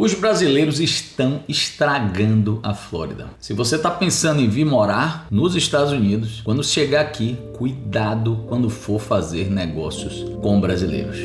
Os brasileiros estão estragando a Flórida. Se você está pensando em vir morar nos Estados Unidos, quando chegar aqui, cuidado quando for fazer negócios com brasileiros.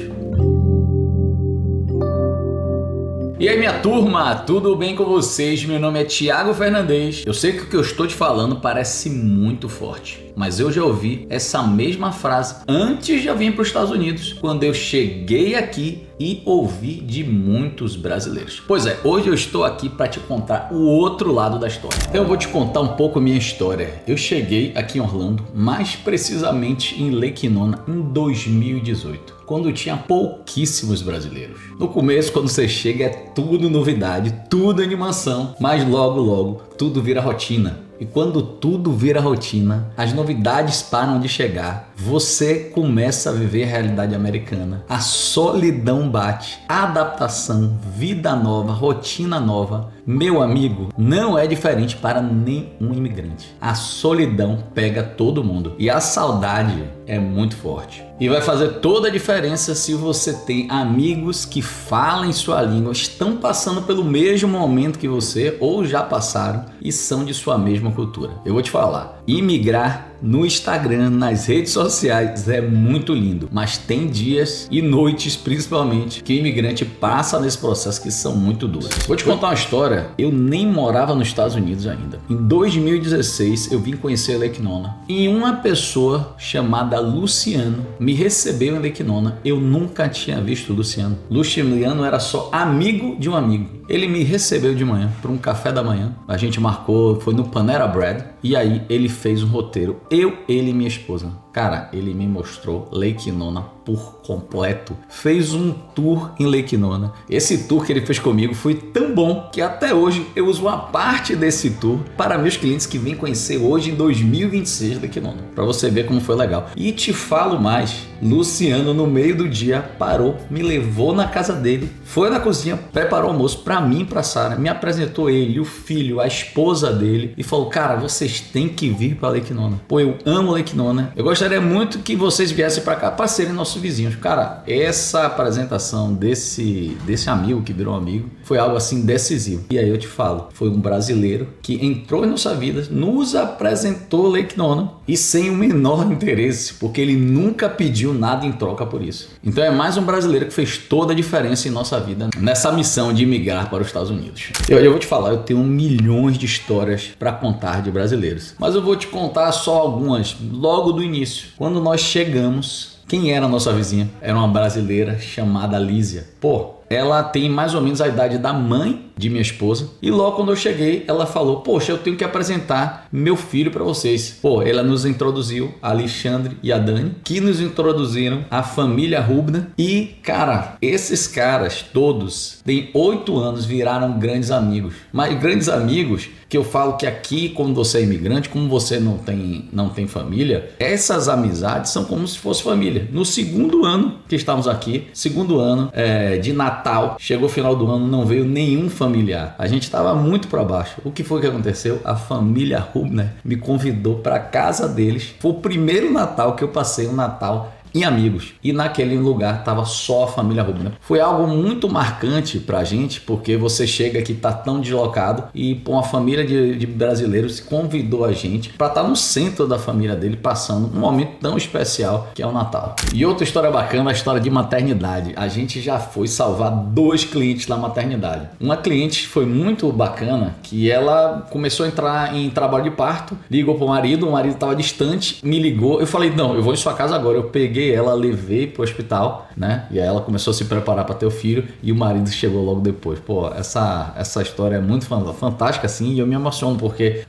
E aí, minha turma, tudo bem com vocês? Meu nome é Thiago Fernandes. Eu sei que o que eu estou te falando parece muito forte, mas eu já ouvi essa mesma frase antes de eu vir para os Estados Unidos, quando eu cheguei aqui e ouvi de muitos brasileiros. Pois é, hoje eu estou aqui para te contar o outro lado da história. Então eu vou te contar um pouco a minha história. Eu cheguei aqui em Orlando, mais precisamente em Lake Nona, em 2018. Quando tinha pouquíssimos brasileiros. No começo, quando você chega, é tudo novidade, tudo animação, mas logo tudo vira rotina. E quando tudo vira rotina, as novidades param de chegar, você começa a viver a realidade americana. A solidão bate, a adaptação, vida nova, rotina nova. Meu amigo, não é diferente para nenhum imigrante. A solidão pega todo mundo e a saudade é muito forte. E vai fazer toda a diferença se você tem amigos que falam sua língua, estão passando pelo mesmo momento que você ou já passaram e são de sua mesma cultura. Eu vou te falar, imigrar no Instagram, nas redes sociais é muito lindo, mas tem dias e noites principalmente que o imigrante passa nesse processo que são muito duros. Vou te contar uma história, eu nem morava nos Estados Unidos ainda. Em 2016 eu vim conhecer Lake Nona e uma pessoa chamada Luciano me recebeu em Lake Nona. Eu nunca tinha visto o Luciano. Luciano era só amigo de um amigo. Ele me recebeu de manhã para um café da manhã. A gente marcou, foi no Panera Bread. E aí ele fez um roteiro. Ele e minha esposa. Cara, ele me mostrou Lake Nona por completo. Fez um tour em Lake Nona. Esse tour que ele fez comigo foi tão bom que até hoje eu uso uma parte desse tour para meus clientes que vêm conhecer hoje em 2026 Lake Nona. Para você ver como foi legal. E te falo mais. Luciano no meio do dia parou, me levou na casa dele, foi na cozinha, preparou almoço para mim e para Sara, me apresentou ele, o filho, a esposa dele e falou: cara, vocês têm que vir para Lake Nona. Pô, eu amo Lake Nona. Eu gostaria muito que vocês viessem para cá para serem nossos vizinhos. Cara, essa apresentação desse amigo que virou amigo foi algo assim decisivo. E aí eu te falo, foi um brasileiro que entrou em nossa vida, nos apresentou Lake Nona e sem o menor interesse, porque ele nunca pediu nada em troca por isso. Então é mais um brasileiro que fez toda a diferença em nossa vida nessa missão de imigrar para os Estados Unidos. Eu vou te falar, eu tenho milhões de histórias para contar de brasileiros, mas eu vou te contar só algumas logo do início. Quando nós chegamos, quem era a nossa vizinha? Era uma brasileira chamada Lísia. Pô, ela tem mais ou menos a idade da mãe de minha esposa. E logo quando eu cheguei, ela falou: poxa, eu tenho que apresentar meu filho para vocês. Pô, ela nos introduziu, a Alexandre e a Dani, que nos introduziram a família Rubner. E, cara, esses caras todos têm 8 anos, viraram grandes amigos. Mas grandes amigos que eu falo que aqui, quando você é imigrante, como você não tem família, essas amizades são como se fosse família. No segundo ano que estávamos aqui, segundo ano de Natal, chegou o final do ano, não veio nenhum familiar. A gente estava muito para baixo. O que foi que aconteceu? A família Rubner me convidou para casa deles. Foi o primeiro Natal que eu passei um Natal em amigos, e naquele lugar tava só a família Rubner. Foi algo muito marcante pra gente, porque você chega aqui, tá tão deslocado, e uma família de brasileiros convidou a gente para estar no centro da família dele, passando um momento tão especial que é o Natal. E outra história bacana, a história de maternidade. A gente já foi salvar 2 clientes na maternidade. Uma cliente foi muito bacana, que ela começou a entrar em trabalho de parto, ligou pro marido, o marido tava distante, me ligou, eu falei: não, eu vou em sua casa agora. Eu peguei ela, levei pro hospital, né? E aí ela começou a se preparar para ter o filho e o marido chegou logo depois. Pô, essa história é muito fantástica assim, e eu me emociono porque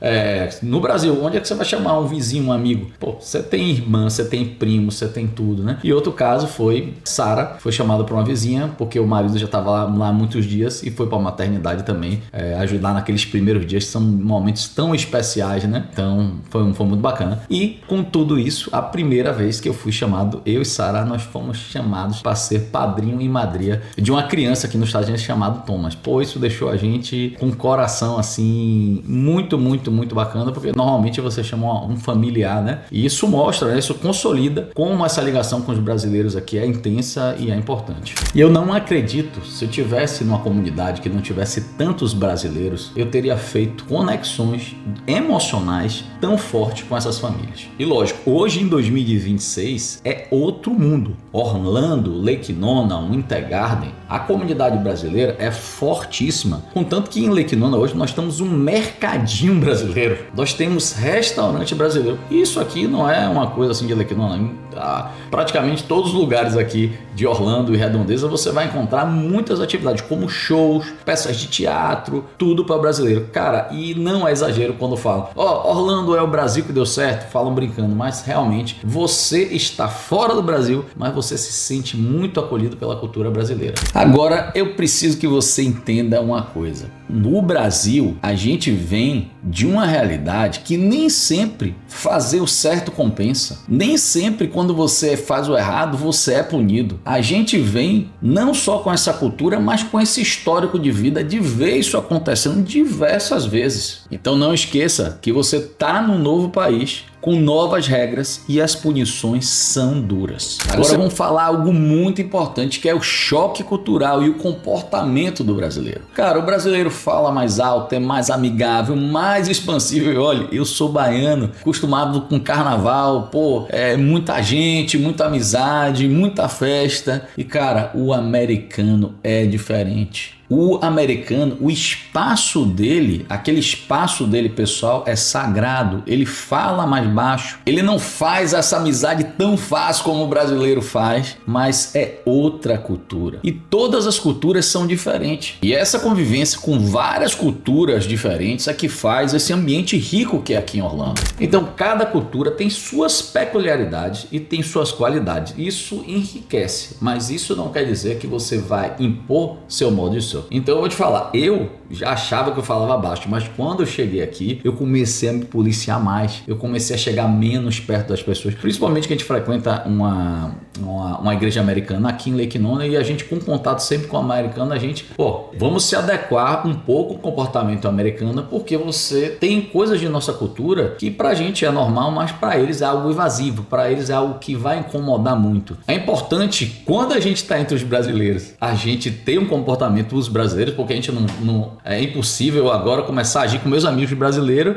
no Brasil, onde é que você vai chamar um vizinho, um amigo? Pô, você tem irmã, você tem primo, você tem tudo, né? E outro caso foi Sara, foi chamada para uma vizinha porque o marido já estava lá há muitos dias e foi para a maternidade também, ajudar naqueles primeiros dias, que são momentos tão especiais, né? Então foi muito bacana. E com tudo isso, a primeira vez que eu fui chamado eu e Sara, nós fomos chamados para ser padrinho e madrinha de uma criança aqui nos Estados Unidos chamado Thomas. Pô, isso deixou a gente com o coração assim muito, muito, muito bacana, porque normalmente você chama um familiar, né? E isso mostra, né? Isso consolida como essa ligação com os brasileiros aqui é intensa e é importante. E eu não acredito, se eu tivesse numa comunidade que não tivesse tantos brasileiros, eu teria feito conexões emocionais tão fortes com essas famílias. E lógico, hoje em 2026 é outro mundo. Orlando, Lake Nona, Winter Garden, a comunidade brasileira é fortíssima. Contanto que em Lake Nona hoje nós temos um mercadinho brasileiro. Nós temos restaurante brasileiro. Isso aqui não é uma coisa assim de Lake Nona. Praticamente todos os lugares aqui de Orlando e Redondeza você vai encontrar muitas atividades como shows, peças de teatro, tudo para brasileiro. Cara, e não é exagero quando falam, Orlando é o Brasil que deu certo, falam brincando, mas realmente você está fora do Brasil, mas você se sente muito acolhido pela cultura brasileira. Agora eu preciso que você entenda uma coisa. No Brasil, a gente vem de uma realidade que nem sempre fazer o certo compensa. Nem sempre quando você faz o errado, você é punido. A gente vem não só com essa cultura, mas com esse histórico de vida de ver isso acontecendo diversas vezes. Então não esqueça que você está num novo país, com novas regras e as punições são duras. Agora vamos falar algo muito importante, que é o choque cultural e o comportamento do brasileiro. Cara, o brasileiro fala mais alto, é mais amigável, mais expansível. E olha, eu sou baiano, acostumado com carnaval, muita gente, muita amizade, muita festa. E cara, o americano é diferente. O americano, o espaço dele, aquele espaço dele pessoal é sagrado, ele fala mais baixo, ele não faz essa amizade tão fácil como o brasileiro faz, mas é outra cultura. E todas as culturas são diferentes. E essa convivência com várias culturas diferentes é que faz esse ambiente rico que é aqui em Orlando. Então cada cultura tem suas peculiaridades e tem suas qualidades. Isso enriquece, mas isso não quer dizer que você vai impor seu modo de ser. Então eu vou te falar, eu já achava que eu falava baixo, mas quando eu cheguei aqui, eu comecei a me policiar mais, eu comecei a chegar menos perto das pessoas, principalmente que a gente frequenta uma igreja americana aqui em Lake Nona e a gente com contato sempre com o americano, a gente, vamos se adequar um pouco ao comportamento americano, porque você tem coisas de nossa cultura que pra gente é normal, mas pra eles é algo invasivo, pra eles é algo que vai incomodar muito. É importante, quando a gente tá entre os brasileiros, a gente ter um comportamento dos brasileiros, porque a gente não é impossível agora começar a agir com meus amigos brasileiros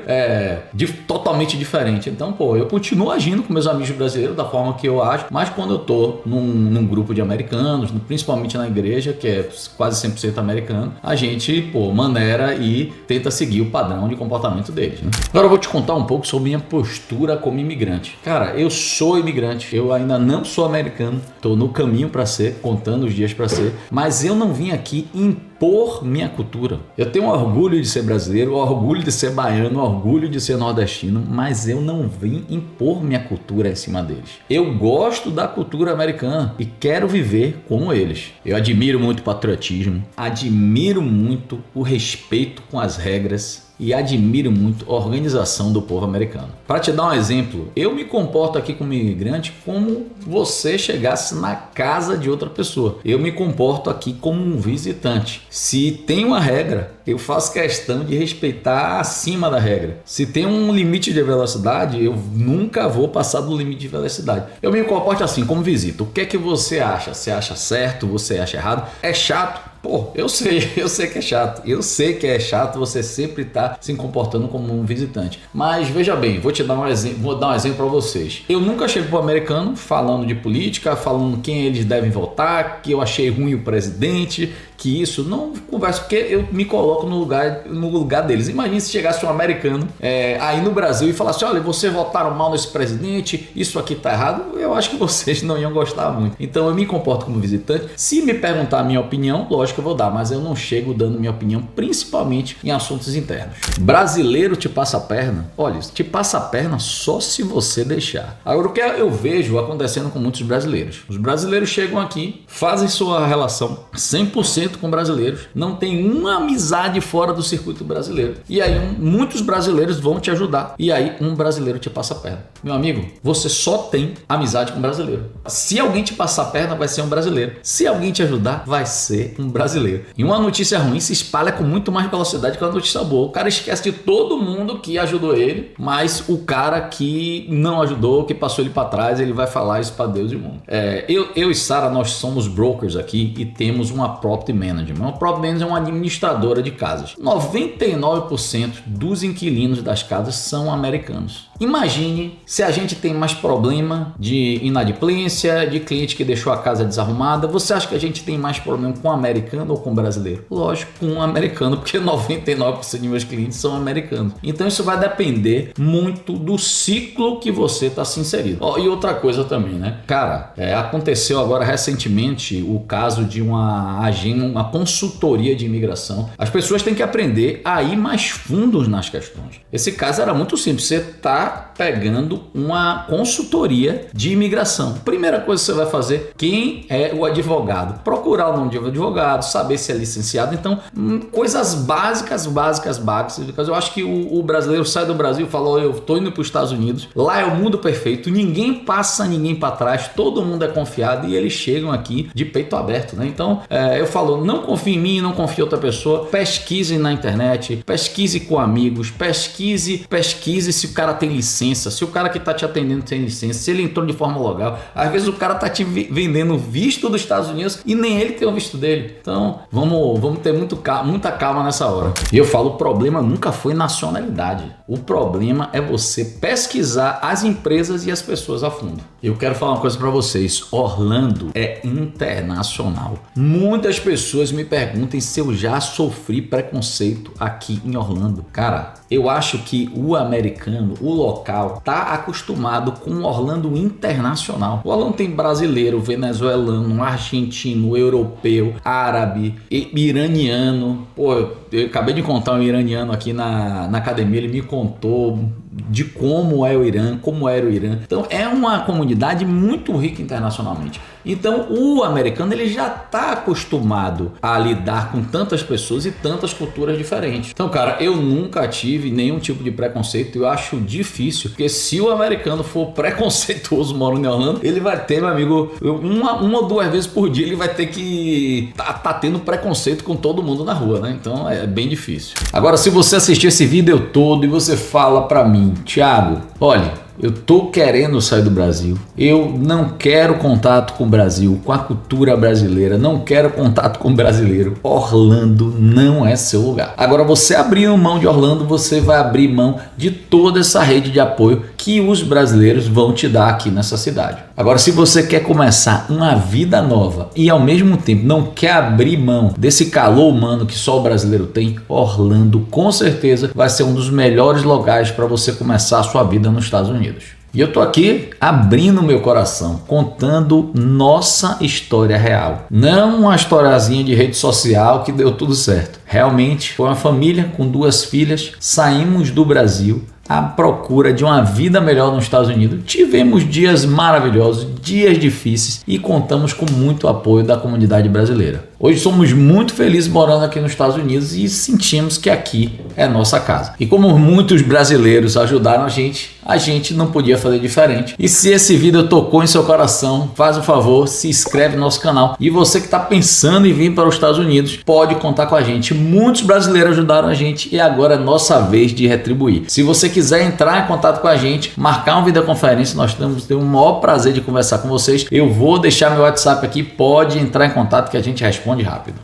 totalmente diferente. Então, eu continuo agindo com meus amigos brasileiros da forma que eu acho, mas quando eu tô num grupo de americanos, principalmente na igreja, que é quase 100% americano, a gente, maneira e tenta seguir o padrão de comportamento deles, né? Agora eu vou te contar um pouco sobre minha postura como imigrante. Cara, eu sou imigrante, eu ainda não sou americano, tô no caminho para ser, contando os dias para ser, mas eu não vim aqui impor minha cultura. Eu tenho orgulho de ser brasileiro, orgulho de ser baiano, orgulho de ser nordestino, mas eu não vim impor minha cultura em cima deles. Eu gosto da cultura americana e quero viver como eles. Eu admiro muito o patriotismo, admiro muito o respeito com as regras e admiro muito a organização do povo americano. Para te dar um exemplo, eu me comporto aqui como imigrante como você chegasse na casa de outra pessoa. Eu me comporto aqui como um visitante. Se tem uma regra, eu faço questão de respeitar acima da regra. Se tem um limite de velocidade, eu nunca vou passar do limite de velocidade. Eu me comporto assim, como visita. O que é que você acha? Você acha certo? Você acha errado? É chato? Eu sei que é chato. Eu sei que é chato você sempre estar se comportando como um visitante. Mas veja bem, vou dar um exemplo para vocês. Eu nunca chego pro americano falando de política, falando quem eles devem votar, que eu achei ruim o presidente, que isso, não converso, porque eu me coloco no lugar deles. Imagine se chegasse um americano aí no Brasil e falasse, olha, vocês votaram mal nesse presidente, isso aqui tá errado, eu acho que vocês não iam gostar muito. Então eu me comporto como visitante. Se me perguntar a minha opinião, lógico que eu vou dar, mas eu não chego dando minha opinião, principalmente em assuntos internos. Brasileiro te passa a perna? Olha, te passa a perna só se você deixar. Agora, o que eu vejo acontecendo com muitos brasileiros? Os brasileiros chegam aqui, fazem sua relação 100% 100% com brasileiros, não tem uma amizade fora do circuito brasileiro. E aí muitos brasileiros vão te ajudar. E aí um brasileiro te passa a perna. Meu amigo, você só tem amizade com brasileiro. Se alguém te passar a perna, vai ser um brasileiro. Se alguém te ajudar, vai ser um brasileiro. E uma notícia ruim se espalha com muito mais velocidade que uma notícia boa. O cara esquece de todo mundo que ajudou ele, mas o cara que não ajudou, que passou ele para trás, ele vai falar isso para Deus e o mundo. Eu e Sara, nós somos brokers aqui e temos uma property manager. Uma property manager é uma administradora de casas. 99% dos inquilinos das casas são americanos. Imagine se a gente tem mais problema de inadimplência, de cliente que deixou a casa desarrumada. Você acha que a gente tem mais problema com americano ou com brasileiro? Lógico, com um americano, porque 99% de meus clientes são americanos. Então isso vai depender muito do ciclo que você está se inserindo. E outra coisa também, né? Cara, aconteceu agora recentemente o caso de uma agência, uma consultoria de imigração. As pessoas têm que aprender a ir mais fundos nas questões. Esse caso era muito simples. Você está pegando uma consultoria de imigração. Primeira coisa que você vai fazer, quem é o advogado? Procurar o nome de advogado, saber se é licenciado. Então, coisas básicas. Eu acho que o brasileiro sai do Brasil e fala, eu estou indo para os Estados Unidos, lá é o mundo perfeito, ninguém passa ninguém para trás, todo mundo é confiado e eles chegam aqui de peito aberto, né? Então, eu falo, não confie em mim, não confie em outra pessoa, pesquise na internet, pesquise com amigos, pesquise se o cara tem licença, se o cara que está te atendendo tem licença, se ele entrou de forma legal. Às vezes o cara está te vendendo visto dos Estados Unidos e nem ele tem o visto dele. Então vamos ter muita calma nessa hora. E eu falo, o problema nunca foi nacionalidade. O problema é você pesquisar as empresas e as pessoas a fundo. Eu quero falar uma coisa para vocês. Orlando é internacional. Muitas pessoas me perguntam se eu já sofri preconceito aqui em Orlando. Cara, eu acho que o americano, o local, tá acostumado com o Orlando internacional. O Orlando tem brasileiro, venezuelano, argentino, europeu, árabe, iraniano. Pô, eu acabei de encontrar um iraniano aqui na academia, ele me contou de como é o Irã, como era o Irã. Então é uma comunidade muito rica internacionalmente. Então o americano ele já está acostumado a lidar com tantas pessoas e tantas culturas diferentes. Então, cara, eu nunca tive nenhum tipo de preconceito. Eu acho difícil, porque se o americano for preconceituoso morando em Orlando, ele vai ter, meu amigo, uma ou duas vezes por dia ele vai ter que tá tendo preconceito com todo mundo na rua, né? Então é bem difícil. Agora, se você assistir esse vídeo todo e você fala pra mim, Thiago, olha, eu tô querendo sair do Brasil, eu não quero contato com o Brasil, com a cultura brasileira, não quero contato com o brasileiro. Orlando não é seu lugar. Agora, você abrindo mão de Orlando, você vai abrir mão de toda essa rede de apoio que os brasileiros vão te dar aqui nessa cidade. Agora, se você quer começar uma vida nova e ao mesmo tempo não quer abrir mão desse calor humano que só o brasileiro tem, Orlando com certeza vai ser um dos melhores lugares para você começar a sua vida nos Estados Unidos. E eu tô aqui abrindo meu coração, contando nossa história real. Não uma historiazinha de rede social que deu tudo certo. Realmente foi uma família com 2 filhas, saímos do Brasil à procura de uma vida melhor nos Estados Unidos. Tivemos dias maravilhosos, dias difíceis e contamos com muito apoio da comunidade brasileira. Hoje somos muito felizes morando aqui nos Estados Unidos e sentimos que aqui é nossa casa. E como muitos brasileiros ajudaram a gente não podia fazer diferente. E se esse vídeo tocou em seu coração, faz um favor, se inscreve no nosso canal. E você que está pensando em vir para os Estados Unidos, pode contar com a gente. Muitos brasileiros ajudaram a gente e agora é nossa vez de retribuir. Se você quiser entrar em contato com a gente, marcar uma videoconferência, nós temos o maior prazer de conversar com vocês. Eu vou deixar meu WhatsApp aqui, pode entrar em contato que a gente responde rápido.